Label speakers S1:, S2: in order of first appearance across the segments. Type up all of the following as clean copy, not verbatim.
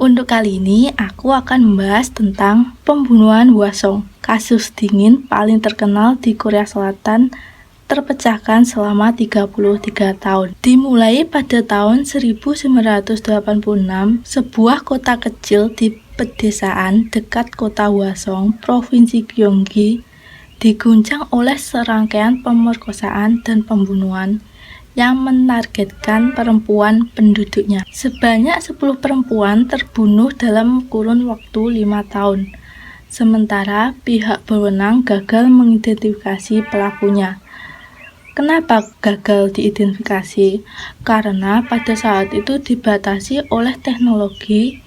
S1: Untuk kali ini, aku akan membahas tentang pembunuhan Hwasong, kasus dingin paling terkenal di Korea Selatan, terpecahkan selama 33 tahun. Dimulai pada tahun 1986, sebuah kota kecil di pedesaan dekat kota Hwasong, Provinsi Gyeonggi, diguncang oleh serangkaian pemerkosaan dan pembunuhan yang menargetkan perempuan penduduknya. Sebanyak 10 perempuan terbunuh dalam kurun waktu 5 tahun. Sementara pihak berwenang gagal mengidentifikasi pelakunya. Kenapa gagal diidentifikasi? Karena pada saat itu dibatasi oleh teknologi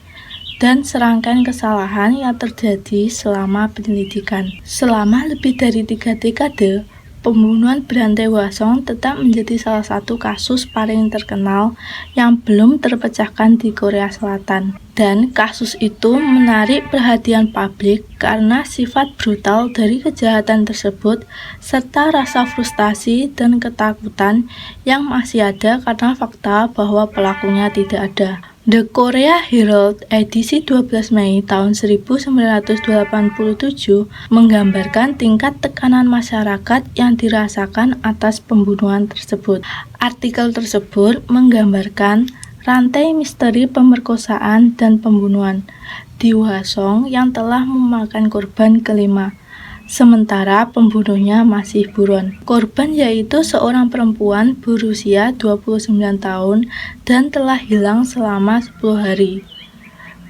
S1: dan serangkaian kesalahan yang terjadi selama penyelidikan. Selama lebih dari 3 dekade, pembunuhan berantai Hwasong tetap menjadi salah satu kasus paling terkenal yang belum terpecahkan di Korea Selatan. Dan kasus itu menarik perhatian publik karena sifat brutal dari kejahatan tersebut serta rasa frustasi dan ketakutan yang masih ada karena fakta bahwa pelakunya tidak ada. The Korea Herald edisi 12 Mei tahun 1987 menggambarkan tingkat tekanan masyarakat yang dirasakan atas pembunuhan tersebut. Artikel tersebut menggambarkan rantai misteri pemerkosaan dan pembunuhan di Hwasong yang telah memakan korban kelima. Sementara pembunuhnya masih buron. Korban yaitu seorang perempuan berusia 29 tahun dan telah hilang selama 10 hari.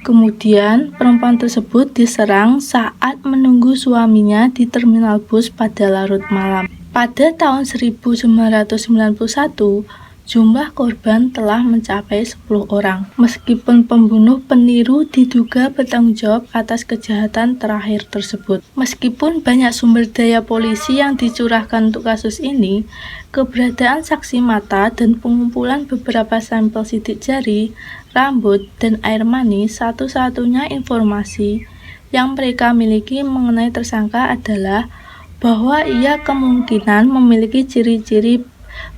S1: Kemudian perempuan tersebut diserang saat menunggu suaminya di terminal bus pada larut malam. Pada tahun 1991, jumlah korban telah mencapai 10 orang. Meskipun pembunuh peniru diduga bertanggung jawab atas kejahatan terakhir tersebut. Meskipun banyak sumber daya polisi yang dicurahkan untuk kasus ini, keberadaan saksi mata dan pengumpulan beberapa sampel sidik jari, rambut, dan air mani satu-satunya informasi yang mereka miliki mengenai tersangka adalah bahwa ia kemungkinan memiliki ciri-ciri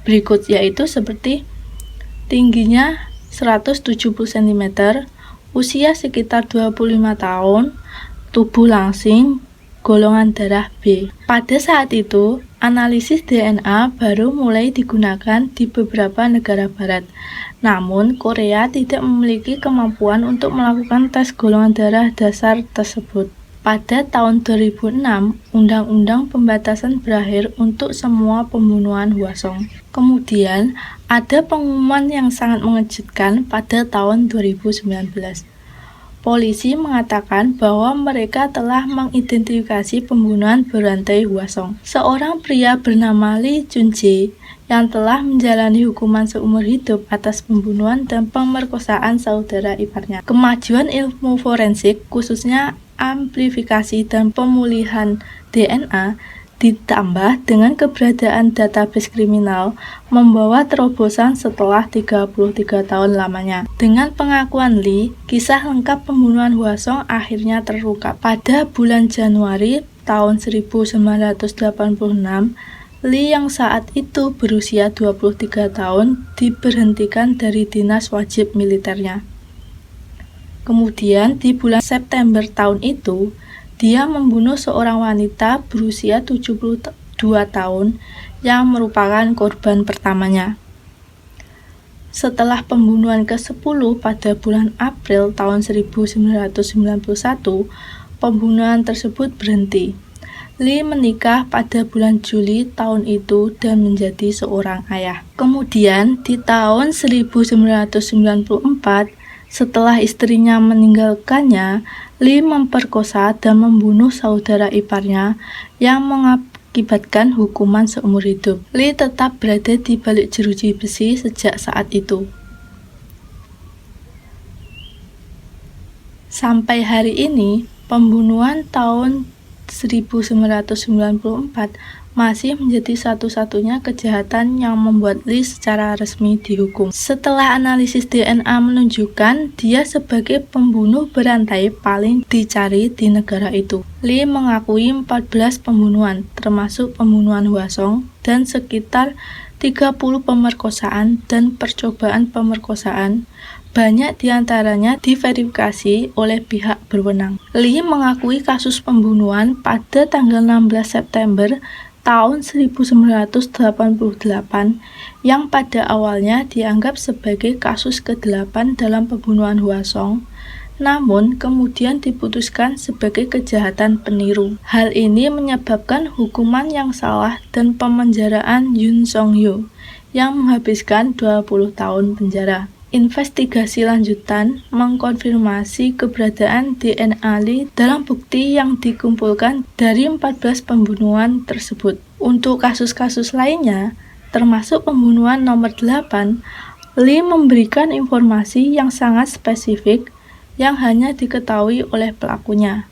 S1: berikut, yaitu seperti tingginya 170 cm, usia sekitar 25 tahun, tubuh langsing, golongan darah B. Pada saat itu, analisis DNA baru mulai digunakan di beberapa negara barat. Namun, Korea tidak memiliki kemampuan untuk melakukan tes golongan darah dasar tersebut. Pada tahun 2006, Undang-Undang Pembatasan berakhir untuk semua pembunuhan Hwasong. Kemudian, ada pengumuman yang sangat mengejutkan pada tahun 2019. Polisi mengatakan bahwa mereka telah mengidentifikasi pembunuhan berantai Hwasong. Seorang pria bernama Lee Jun-jae yang telah menjalani hukuman seumur hidup atas pembunuhan dan pemerkosaan saudara iparnya. Kemajuan ilmu forensik, khususnya amplifikasi dan pemulihan DNA, ditambah dengan keberadaan database kriminal, membawa terobosan setelah 33 tahun lamanya. Dengan pengakuan Lee, kisah lengkap pembunuhan Hwasong akhirnya terungkap. Pada bulan Januari tahun 1986, Lee yang saat itu berusia 23 tahun diberhentikan dari dinas wajib militernya. Kemudian di bulan September tahun itu, dia membunuh seorang wanita berusia 72 tahun yang merupakan korban pertamanya. Setelah pembunuhan ke-10 pada bulan April tahun 1991, pembunuhan tersebut berhenti. Lee menikah pada bulan Juli tahun itu dan menjadi seorang ayah. Kemudian di tahun 1994, setelah istrinya meninggalkannya, Lee memperkosa dan membunuh saudara iparnya yang mengakibatkan hukuman seumur hidup. Lee tetap berada di balik jeruji besi sejak saat itu. Sampai hari ini, pembunuhan tahun 1994 masih menjadi satu-satunya kejahatan yang membuat Lee secara resmi dihukum. Setelah analisis DNA menunjukkan dia sebagai pembunuh berantai paling dicari di negara itu. Lee mengakui 14 pembunuhan, termasuk pembunuhan Hwasong, dan sekitar 30 pemerkosaan dan percobaan pemerkosaan. Banyak diantaranya diverifikasi oleh pihak berwenang. Lee mengakui kasus pembunuhan pada tanggal 16 September tahun 1988 yang pada awalnya dianggap sebagai kasus ke-8 dalam pembunuhan Hwasong, namun kemudian diputuskan sebagai kejahatan peniru. Hal ini menyebabkan hukuman yang salah dan pemenjaraan Yoon Song-yoo yang menghabiskan 20 tahun penjara. Investigasi lanjutan mengkonfirmasi keberadaan DNA Lee dalam bukti yang dikumpulkan dari 14 pembunuhan tersebut. Untuk kasus-kasus lainnya, termasuk pembunuhan nomor 8, Lee memberikan informasi yang sangat spesifik yang hanya diketahui oleh pelakunya,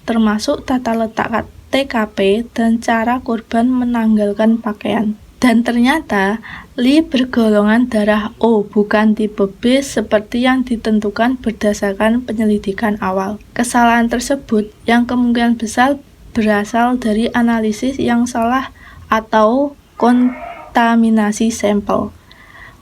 S1: termasuk tata letak TKP dan cara korban menanggalkan pakaian. Dan ternyata Lee bergolongan darah O, bukan tipe B seperti yang ditentukan berdasarkan penyelidikan awal. Kesalahan tersebut yang kemungkinan besar berasal dari analisis yang salah atau kontaminasi sampel,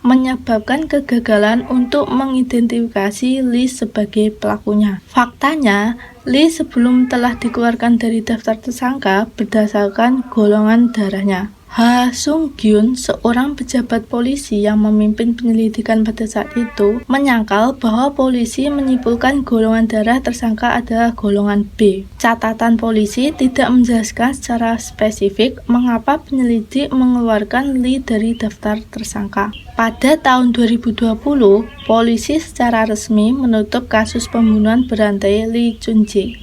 S1: menyebabkan kegagalan untuk mengidentifikasi Lee sebagai pelakunya. Faktanya, Lee sebelum telah dikeluarkan dari daftar tersangka berdasarkan golongan darahnya. Ha Sung-gyun, seorang pejabat polisi yang memimpin penyelidikan pada saat itu, menyangkal bahwa polisi menyimpulkan golongan darah tersangka adalah golongan B. Catatan polisi tidak menjelaskan secara spesifik mengapa penyelidik mengeluarkan Lee dari daftar tersangka. Pada tahun 2020, polisi secara resmi menutup kasus pembunuhan berantai Lee Chun-jae.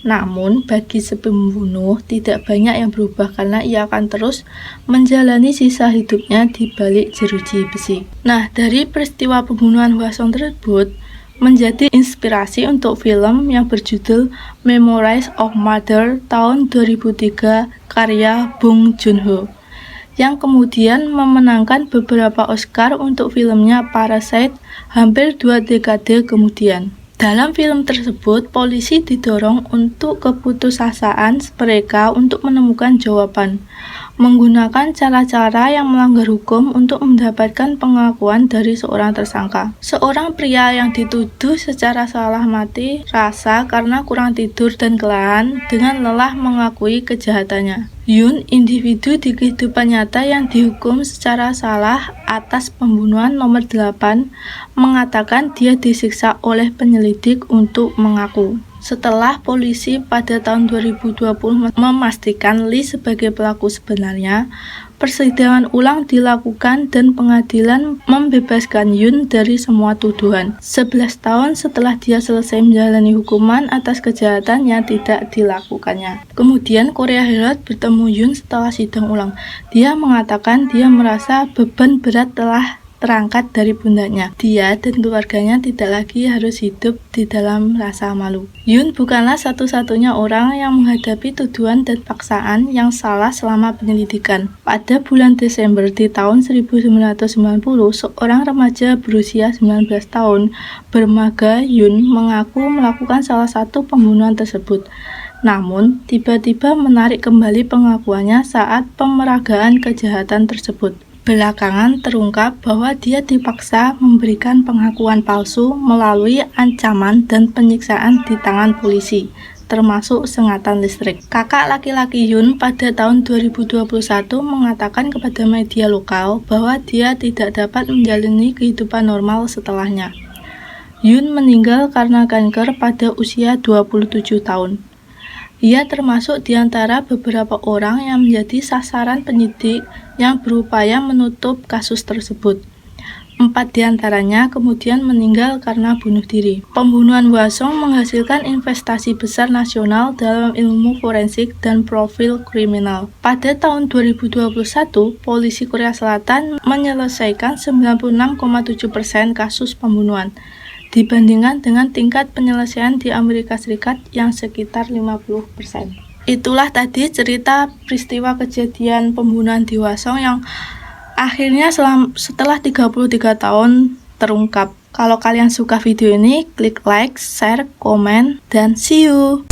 S1: Namun, bagi si pembunuh, tidak banyak yang berubah karena ia akan terus menjalani sisa hidupnya di balik jeruji besi. Nah, dari peristiwa pembunuhan Hwasong tersebut, menjadi inspirasi untuk film yang berjudul Memories of Murder tahun 2003 karya Bong Joon-ho, yang kemudian memenangkan beberapa Oscar untuk filmnya Parasite hampir 2 dekade kemudian. Dalam film tersebut, polisi didorong untuk keputusasaan mereka untuk menemukan jawaban, menggunakan cara-cara yang melanggar hukum untuk mendapatkan pengakuan dari seorang tersangka. Seorang pria yang dituduh secara salah mati rasa karena kurang tidur dan kelelahan dengan lelah mengakui kejahatannya. Yoon, individu di kehidupan nyata yang dihukum secara salah atas pembunuhan nomor 8, mengatakan dia disiksa oleh penyelidik untuk mengaku. Setelah polisi pada tahun 2020 memastikan Lee sebagai pelaku sebenarnya, persidangan ulang dilakukan dan pengadilan membebaskan Yoon dari semua tuduhan. 11 tahun setelah dia selesai menjalani hukuman atas kejahatan yang tidak dilakukannya. Kemudian Korea Herald bertemu Yoon setelah sidang ulang. Dia mengatakan dia merasa beban berat telah terangkat dari pundaknya. Dia dan keluarganya tidak lagi harus hidup di dalam rasa malu. Yoon bukanlah satu-satunya orang yang menghadapi tuduhan dan paksaan yang salah selama penyelidikan. Pada bulan Desember di tahun 1990, seorang remaja berusia 19 tahun bermaga Yoon mengaku melakukan salah satu pembunuhan tersebut. Namun, tiba-tiba menarik kembali pengakuannya saat pemeragaan kejahatan tersebut. Belakangan terungkap bahwa dia dipaksa memberikan pengakuan palsu melalui ancaman dan penyiksaan di tangan polisi, termasuk sengatan listrik. Kakak laki-laki Yoon pada tahun 2021 mengatakan kepada media lokal bahwa dia tidak dapat menjalani kehidupan normal setelahnya. Yoon meninggal karena kanker pada usia 27 tahun. Ia termasuk di antara beberapa orang yang menjadi sasaran penyidik yang berupaya menutup kasus tersebut. 4 diantaranya kemudian meninggal karena bunuh diri. Pembunuhan Hwasong menghasilkan investasi besar nasional dalam ilmu forensik dan profil kriminal. Pada tahun 2021, polisi Korea Selatan menyelesaikan 96,7% kasus pembunuhan, dibandingkan dengan tingkat penyelesaian di Amerika Serikat yang sekitar 50%. Itulah tadi cerita peristiwa kejadian pembunuhan di Hwasong yang akhirnya setelah 33 tahun terungkap. Kalau kalian suka video ini, klik like, share, komen, dan see you!